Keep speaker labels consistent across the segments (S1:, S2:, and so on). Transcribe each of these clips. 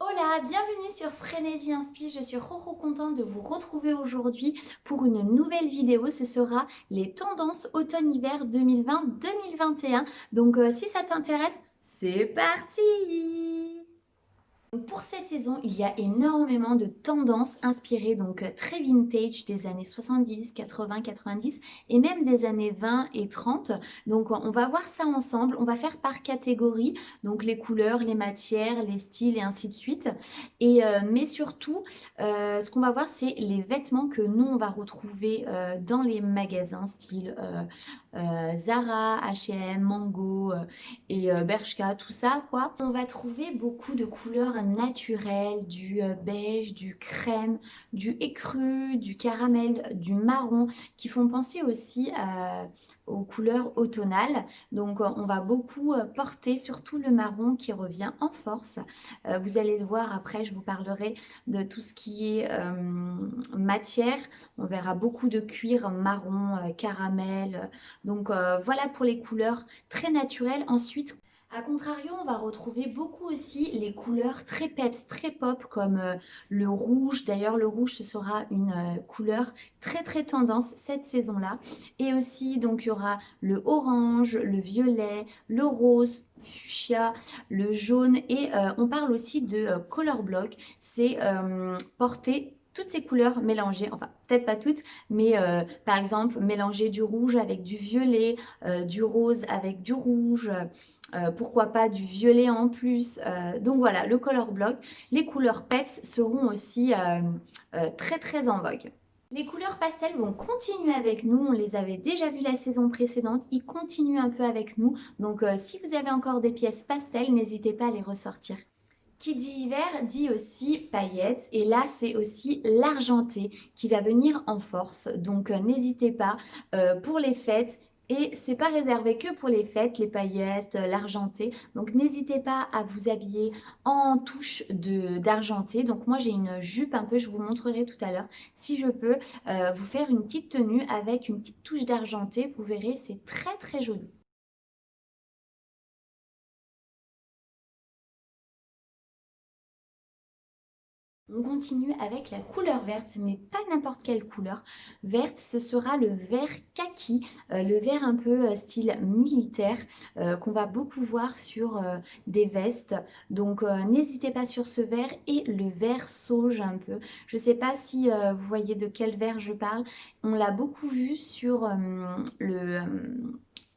S1: Hola, bienvenue sur Frénésie Inspi, je suis trop contente de vous retrouver aujourd'hui pour une nouvelle vidéo. Ce sera les tendances automne-hiver 2020-2021. Donc si ça t'intéresse, c'est parti! Pour cette saison, il y a énormément de tendances inspirées, donc très vintage des années 70, 80, 90 et même des années 20 et 30. Donc on va voir ça ensemble, on va faire par catégorie, donc les couleurs, les matières, les styles et ainsi de suite. Mais surtout, ce qu'on va voir, c'est les vêtements que nous, on va retrouver dans les magasins, style Zara, H&M, Mango et Bershka, tout ça quoi. On va trouver beaucoup de couleurs naturelles, du beige, du crème, du écru, du caramel, du marron, qui font penser aussi aux couleurs automnales. Donc on va beaucoup porter surtout le marron qui revient en force. Vous allez le voir après, je vous parlerai de tout ce qui est matière. On verra beaucoup de cuir marron, caramel. Donc voilà pour les couleurs très naturelles. Ensuite, a contrario, on va retrouver beaucoup aussi les couleurs très peps, très pop, comme le rouge. D'ailleurs, le rouge, ce sera une couleur très tendance cette saison-là. Et aussi, donc, il y aura le orange, le violet, le rose, fuchsia, le jaune. Et on parle aussi de color block. C'est porter toutes ces couleurs mélangées, enfin peut-être pas toutes, mais par exemple mélanger du rouge avec du violet, du rose avec du rouge, pourquoi pas du violet en plus. Donc voilà, le color block. Les couleurs peps seront aussi très en vogue. Les couleurs pastel vont continuer avec nous, on les avait déjà vues la saison précédente, ils continuent un peu avec nous. Donc si vous avez encore des pièces pastel, n'hésitez pas à les ressortir. Qui dit hiver dit aussi paillettes et là c'est aussi l'argenté qui va venir en force. Donc n'hésitez pas pour les fêtes. Et c'est pas réservé que pour les fêtes, les paillettes, l'argenté. Donc n'hésitez pas à vous habiller en touche d'argenté. Donc moi j'ai une jupe un peu, je vous montrerai tout à l'heure. Si je peux vous faire une petite tenue avec une petite touche d'argenté, vous verrez c'est très joli. On continue avec la couleur verte, mais pas n'importe quelle couleur. Verte, ce sera le vert kaki, le vert un peu style militaire, qu'on va beaucoup voir sur des vestes. Donc n'hésitez pas sur ce vert et le vert sauge un peu. Je ne sais pas si vous voyez de quel vert je parle. On l'a beaucoup vu sur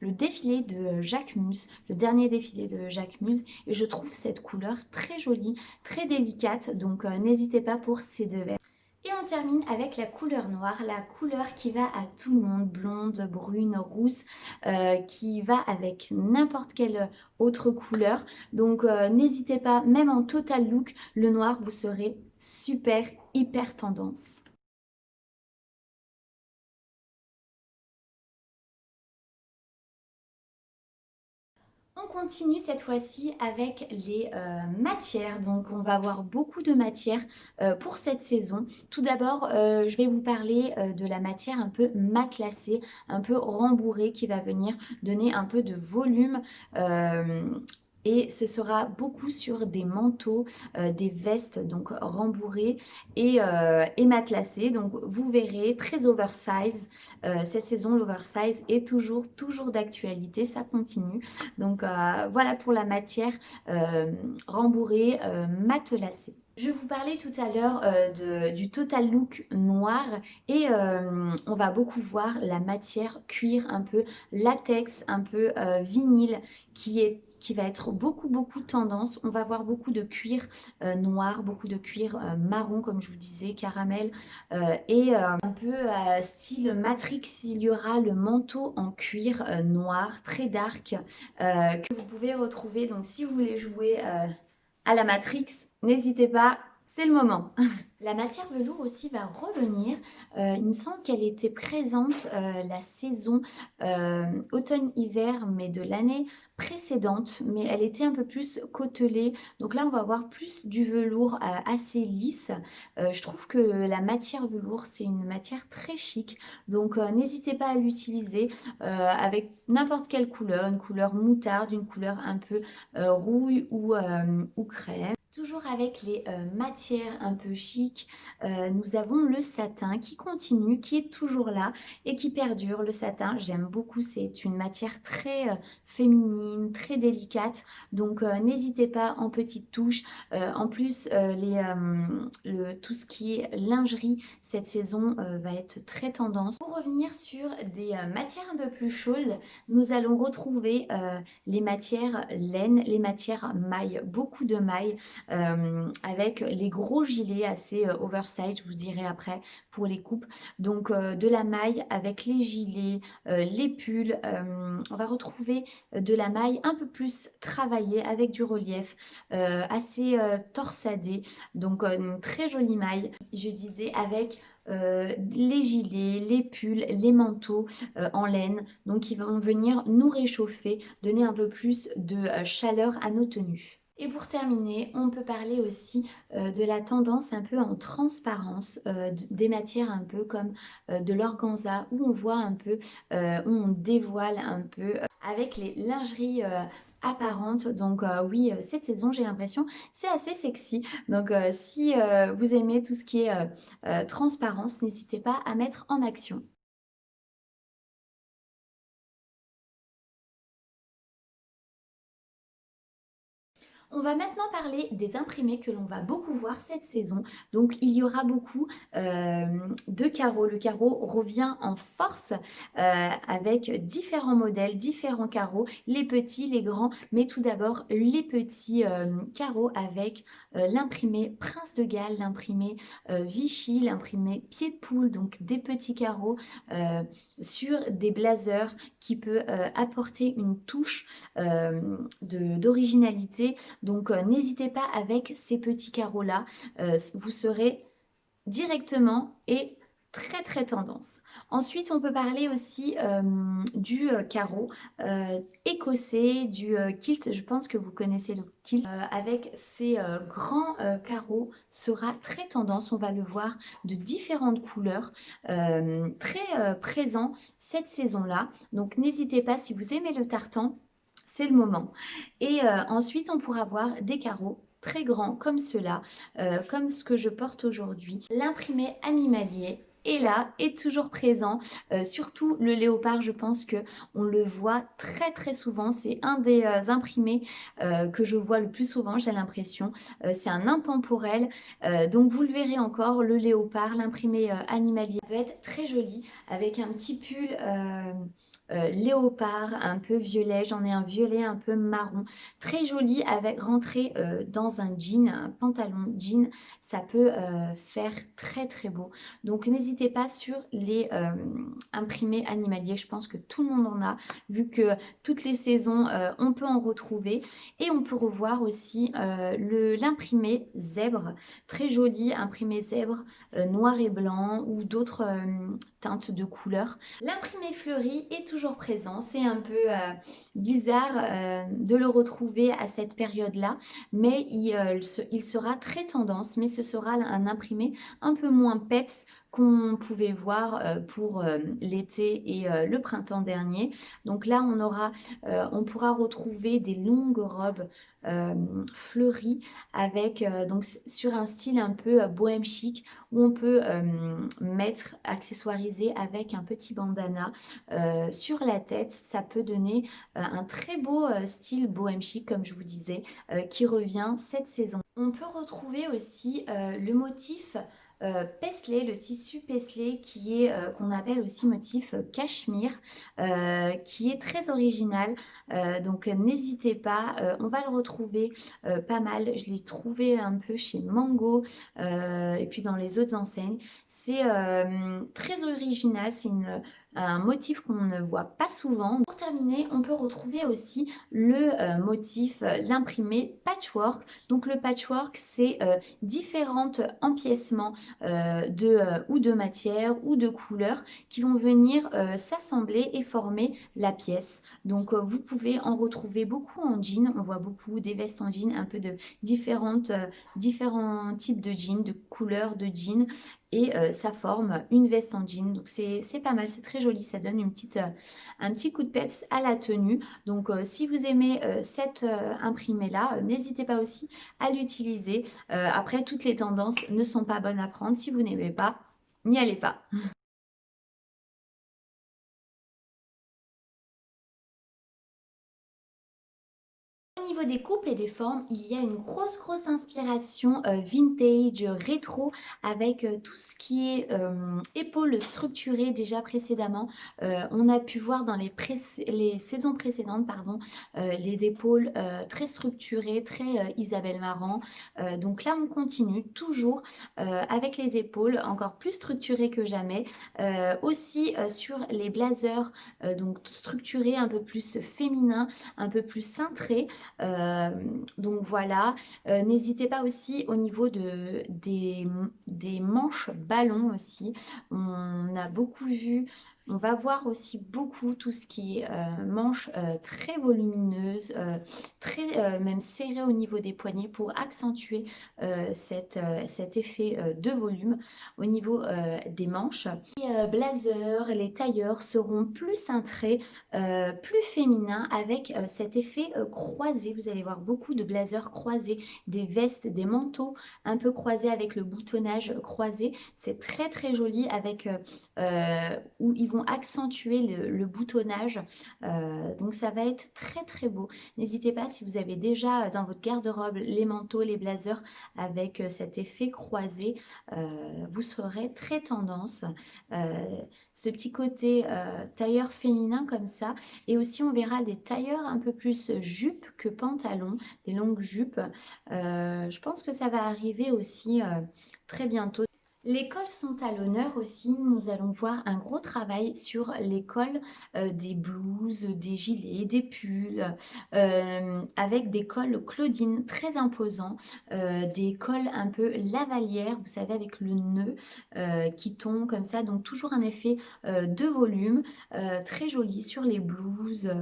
S1: le défilé de Jacques Mus, le dernier défilé de Jacques Mus. Et je trouve cette couleur très jolie, très délicate, donc n'hésitez pas pour ces deux verres. Et on termine avec la couleur noire, la couleur qui va à tout le monde, blonde, brune, rousse, qui va avec n'importe quelle autre couleur. Donc n'hésitez pas, même en total look, le noir, vous serez super, hyper tendance. On continue cette fois-ci avec les matières. Donc, on va avoir beaucoup de matières pour cette saison. Tout d'abord, je vais vous parler de la matière un peu matelassée, un peu rembourrée qui va venir donner un peu de volume. Et ce sera beaucoup sur des manteaux, des vestes donc rembourrées et matelassées. Donc vous verrez très oversize. Cette saison, l'oversize est toujours d'actualité, ça continue. Donc voilà pour la matière rembourrée, matelassée. Je vous parlais tout à l'heure du total look noir et on va beaucoup voir la matière cuir un peu latex, un peu vinyle qui va être beaucoup tendance. On va voir beaucoup de cuir noir, beaucoup de cuir marron comme je vous disais, caramel et un peu style Matrix. Il y aura le manteau en cuir noir très dark que vous pouvez retrouver. Donc si vous voulez jouer à la Matrix, n'hésitez pas, c'est le moment. La matière velours aussi va revenir. Il me semble qu'elle était présente la saison automne-hiver, mais de l'année précédente. Mais elle était un peu plus côtelée. Donc là, on va avoir plus du velours assez lisse. Je trouve que la matière velours, c'est une matière très chic. Donc n'hésitez pas à l'utiliser avec n'importe quelle couleur. Une couleur moutarde, une couleur un peu rouille ou crème. Toujours avec les matières un peu chic, nous avons le satin qui continue, qui est toujours là et qui perdure. Le satin, j'aime beaucoup, c'est une matière très féminine, très délicate, donc n'hésitez pas en petites touches. En plus, tout ce qui est lingerie cette saison va être très tendance. Pour revenir sur des matières un peu plus chaudes, nous allons retrouver les matières laine, les matières maille, beaucoup de mailles avec les gros gilets assez oversize, je vous dirai après pour les coupes. Donc de la maille avec les gilets, les pulls. On va retrouver de la maille un peu plus travaillée avec du relief, assez torsadée. Donc une très jolie maille. Je disais avec les gilets, les pulls, les manteaux en laine, donc qui vont venir nous réchauffer, donner un peu plus de chaleur à nos tenues. Et pour terminer, on peut parler aussi de la tendance un peu en transparence, des matières un peu comme de l'organza, où on voit un peu, où on dévoile un peu avec les lingeries apparentes. Donc oui, cette saison, j'ai l'impression, c'est assez sexy. Donc si vous aimez tout ce qui est transparence, n'hésitez pas à mettre en action. On va maintenant parler des imprimés que l'on va beaucoup voir cette saison. Donc il y aura beaucoup de carreaux. Le carreau revient en force avec différents modèles, différents carreaux, les petits, les grands, mais tout d'abord les petits carreaux avec l'imprimé Prince de Galles, l'imprimé Vichy, l'imprimé Pied de Poule, donc des petits carreaux sur des blazers qui peut apporter une touche d'originalité. Donc n'hésitez pas avec ces petits carreaux-là, vous serez directement et très tendance. Ensuite, on peut parler aussi du carreau écossais, du kilt. Je pense que vous connaissez le kilt. Avec ces grands carreaux sera très tendance. On va le voir de différentes couleurs, très présent cette saison-là. Donc n'hésitez pas, si vous aimez le tartan, c'est le moment. Et ensuite, on pourra voir des carreaux très grands comme ceux-là, comme ce que je porte aujourd'hui. L'imprimé animalier est là, est toujours présent, surtout le léopard. Je pense que on le voit très souvent. C'est un des imprimés que je vois le plus souvent, j'ai l'impression. C'est un intemporel, donc vous le verrez encore, le léopard, l'imprimé animalier peut être très joli avec un petit pull léopard un peu violet. J'en ai un violet un peu marron, très joli, avec rentré dans un jean, un pantalon jean. Ça peut faire très beau. Donc n'hésitez pas sur les imprimés animaliers. Je pense que tout le monde en a, vu que toutes les saisons on peut en retrouver. Et on peut revoir aussi l'imprimé zèbre, très joli, imprimé zèbre noir et blanc, ou d'autres teintes de couleurs. L'imprimé fleuri est toujours présent. C'est un peu bizarre de le retrouver à cette période-là, mais il sera très tendance, mais ce sera un imprimé un peu moins peps qu'on pouvait voir pour l'été et le printemps dernier. Donc là, on pourra retrouver des longues robes fleuries avec donc sur un style un peu bohème chic, où on peut mettre accessoiriser avec un petit bandana sur la tête. Ça peut donner un très beau style bohème chic, comme je vous disais, qui revient cette saison. On peut retrouver aussi le motif Paisley, le tissu Paisley, qui est qu'on appelle aussi motif cachemire, qui est très original. Donc n'hésitez pas, on va le retrouver pas mal. Je l'ai trouvé un peu chez Mango et puis dans les autres enseignes. C'est très original, c'est un motif qu'on ne voit pas souvent. Pour terminer, on peut retrouver aussi le motif, l'imprimé patchwork. Donc le patchwork, c'est différents empiècements ou de matière ou de couleurs qui vont venir s'assembler et former la pièce. Donc vous pouvez en retrouver beaucoup en jean. On voit beaucoup des vestes en jean, un peu de différents types de jeans, de couleurs de jeans. et ça forme une veste en jean. Donc c'est pas mal, c'est très joli, ça donne un petit coup de peps à la tenue. Donc si vous aimez cet imprimé-là, n'hésitez pas aussi à l'utiliser. Après, toutes les tendances ne sont pas bonnes à prendre. Si vous n'aimez pas, n'y allez pas. Au niveau des coupes et des formes, il y a une grosse inspiration vintage, rétro, avec tout ce qui est épaules structurées déjà précédemment. On a pu voir dans les saisons précédentes, pardon, les épaules très structurées, très Isabelle Marant. Donc là, on continue toujours avec les épaules encore plus structurées que jamais. Aussi sur les blazers, donc structurés, un peu plus féminins, un peu plus cintrés. Donc voilà, n'hésitez pas aussi au niveau des manches ballons aussi. On a beaucoup vu, on va voir aussi beaucoup tout ce qui est manches très volumineuses, très même serrées au niveau des poignets pour accentuer cet effet de volume au niveau des manches. Les blazers, les tailleurs seront plus cintrés, plus féminin avec cet effet croisé. Vous allez voir beaucoup de blazers croisés, des vestes, des manteaux un peu croisés avec le boutonnage croisé. C'est très joli avec où ils vont accentuer le boutonnage. Donc ça va être très beau. N'hésitez pas si vous avez déjà dans votre garde-robe les manteaux, les blazers avec cet effet croisé, vous serez très tendance. Ce petit côté tailleur féminin comme ça, et aussi on verra des tailleurs un peu plus jupe que pantalon, des longues jupes. Je pense que ça va arriver aussi très bientôt. Les cols sont à l'honneur aussi. Nous allons voir un gros travail sur les cols des blouses, des gilets, des pulls, avec des cols Claudine très imposants, des cols un peu lavalière, vous savez, avec le nœud qui tombe comme ça. Donc toujours un effet de volume, très joli sur les blouses.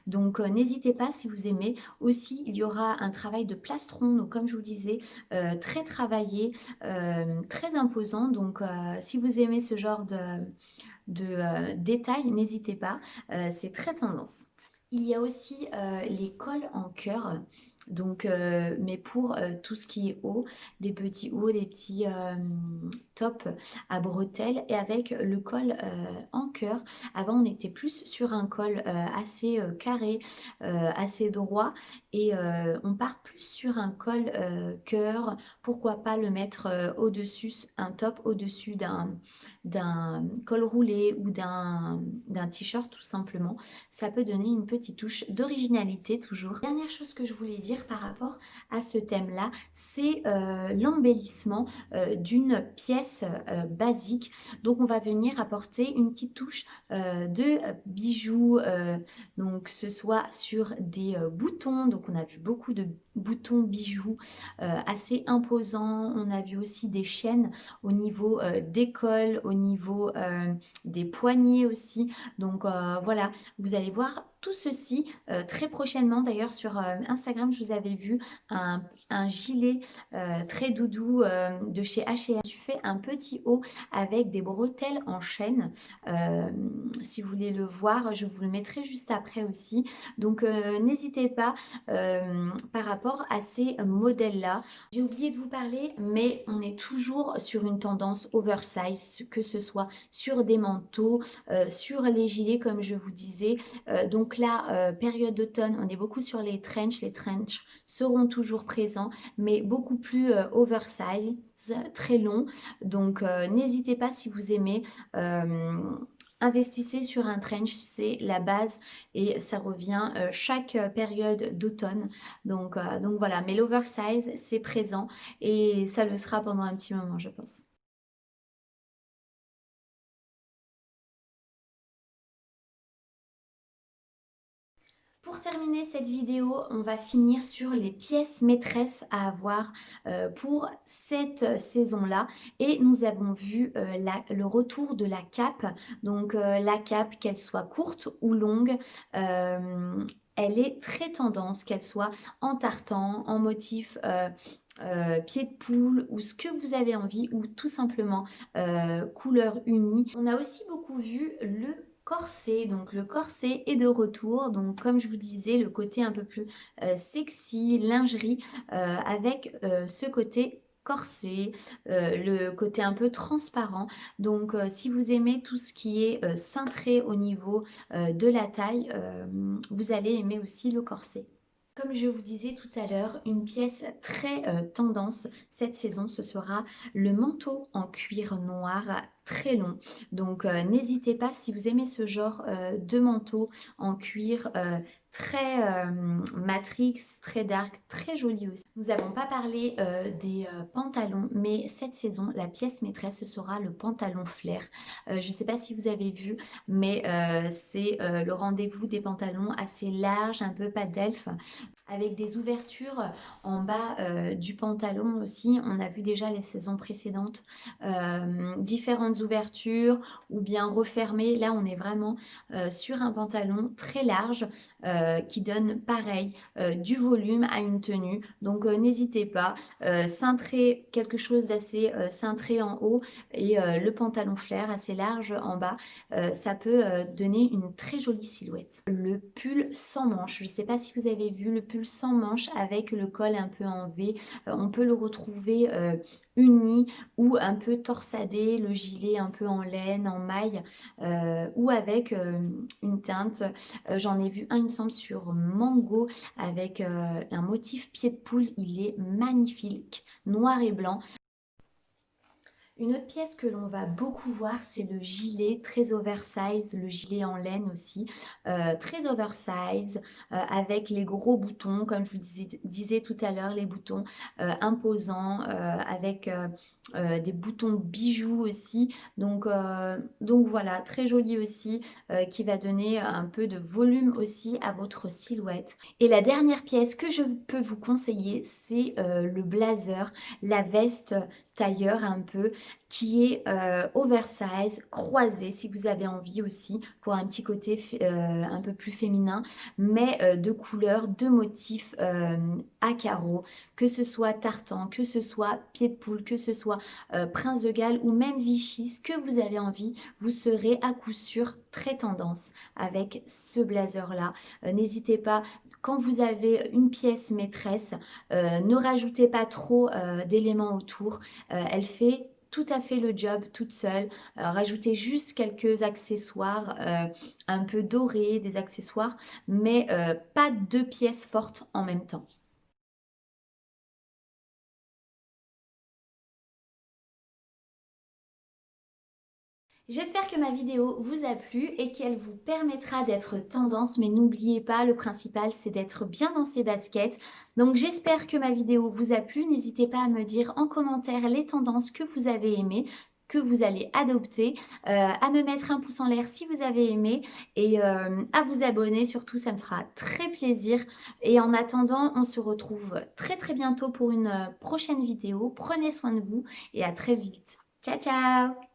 S1: Donc n'hésitez pas si vous aimez. Aussi, il y aura un travail de plastron, donc comme je vous disais, très travaillé, très imposant. Donc si vous aimez ce genre de détails, n'hésitez pas, c'est très tendance. Il y a aussi les cols en cœur, donc, mais pour tout ce qui est haut, des petits hauts, des petits tops à bretelles et avec le col en cœur. Avant, on était plus sur un col assez carré, assez droit, et on part plus sur un col cœur. Pourquoi pas le mettre au-dessus, un top au-dessus d'un col roulé ou d'un t-shirt tout simplement. Ça peut donner une petite touche d'originalité toujours. Dernière chose que je voulais dire par rapport à ce thème-là, c'est l'embellissement d'une pièce basique. Donc on va venir apporter une petite touche de bijoux, donc ce soit sur des boutons. Donc on a vu beaucoup de boutons bijoux assez imposants. On a vu aussi des chaînes au niveau des cols, au niveau des poignets aussi. Donc voilà, vous allez voir tout ceci très prochainement. D'ailleurs sur Instagram, je vous avais vu un gilet très doudou de chez H&M. Je fais un petit haut avec des bretelles en chaîne. Si vous voulez le voir, je vous le mettrai juste après aussi. Donc n'hésitez pas par rapport à ces modèles-là. J'ai oublié de vous parler, mais on est toujours sur une tendance oversize, que ce soit sur des manteaux, sur les gilets comme je vous disais. Donc là, période d'automne, on est beaucoup sur les trench. Les trench seront toujours présents, mais beaucoup plus oversize, très long. Donc n'hésitez pas si vous aimez. Investissez sur un trench, c'est la base et ça revient chaque période d'automne. Donc voilà, mais l'oversize, c'est présent et ça le sera pendant un petit moment, je pense. Pour terminer cette vidéo, on va finir sur les pièces maîtresses à avoir pour cette saison-là. Et nous avons vu le retour de la cape. Donc la cape, qu'elle soit courte ou longue, elle est très tendance, qu'elle soit en tartan, en motif pied de poule ou ce que vous avez envie ou tout simplement couleur unie. On a aussi beaucoup vu le corset, donc le corset est de retour, donc comme je vous disais, le côté un peu plus sexy, lingerie, avec ce côté corset, le côté un peu transparent. Donc si vous aimez tout ce qui est cintré au niveau de la taille, vous allez aimer aussi le corset. Comme je vous disais tout à l'heure, une pièce très tendance cette saison, ce sera le manteau en cuir noir très long. Donc n'hésitez pas, si vous aimez ce genre de manteau en cuir très matrix, très dark, très joli aussi. Nous n'avons pas parlé des pantalons, mais cette saison, la pièce maîtresse, ce sera le pantalon flair. Je ne sais pas si vous avez vu, mais c'est le rendez-vous des pantalons assez larges, un peu pas d'elfe, avec des ouvertures en bas du pantalon aussi. On a vu déjà les saisons précédentes différentes ouvertures ou bien refermées. Là, on est vraiment sur un pantalon très large qui donne pareil du volume à une tenue. Donc, n'hésitez pas, cintrez quelque chose d'assez cintré en haut et le pantalon flair assez large en bas. Ça peut donner une très jolie silhouette. Le pull sans manches, je ne sais pas si vous avez vu le pull sans manches avec le col un peu en V, on peut le retrouver uni ou un peu torsadé, le gilet un peu en laine, en maille ou avec une teinte. J'en ai vu un, il me semble, sur Mango avec un motif pied de poule, il est magnifique, noir et blanc. Une autre pièce que l'on va beaucoup voir, c'est le gilet très oversize, le gilet en laine aussi, très oversize, avec les gros boutons, comme je vous disais tout à l'heure, les boutons imposants, avec des boutons bijoux aussi. Donc voilà, très joli aussi, qui va donner un peu de volume aussi à votre silhouette. Et la dernière pièce que je peux vous conseiller, c'est le blazer, la veste tailleur un peu, qui est oversize, croisé si vous avez envie aussi, pour un petit côté un peu plus féminin, mais de couleurs, de motifs à carreaux, que ce soit tartan, que ce soit pied de poule, que ce soit prince de Galles ou même Vichy, ce que vous avez envie, vous serez à coup sûr très tendance avec ce blazer là. N'hésitez pas, quand vous avez une pièce maîtresse, ne rajoutez pas trop d'éléments autour. Elle fait tout à fait le job toute seule. Rajoutez juste quelques accessoires un peu dorés, des accessoires, mais pas deux pièces fortes en même temps. J'espère que ma vidéo vous a plu et qu'elle vous permettra d'être tendance, mais n'oubliez pas, le principal c'est d'être bien dans ses baskets. Donc j'espère que ma vidéo vous a plu, n'hésitez pas à me dire en commentaire les tendances que vous avez aimées, que vous allez adopter, à me mettre un pouce en l'air si vous avez aimé et à vous abonner, surtout ça me fera très plaisir. Et en attendant, on se retrouve très très bientôt pour une prochaine vidéo. Prenez soin de vous et à très vite. Ciao ciao!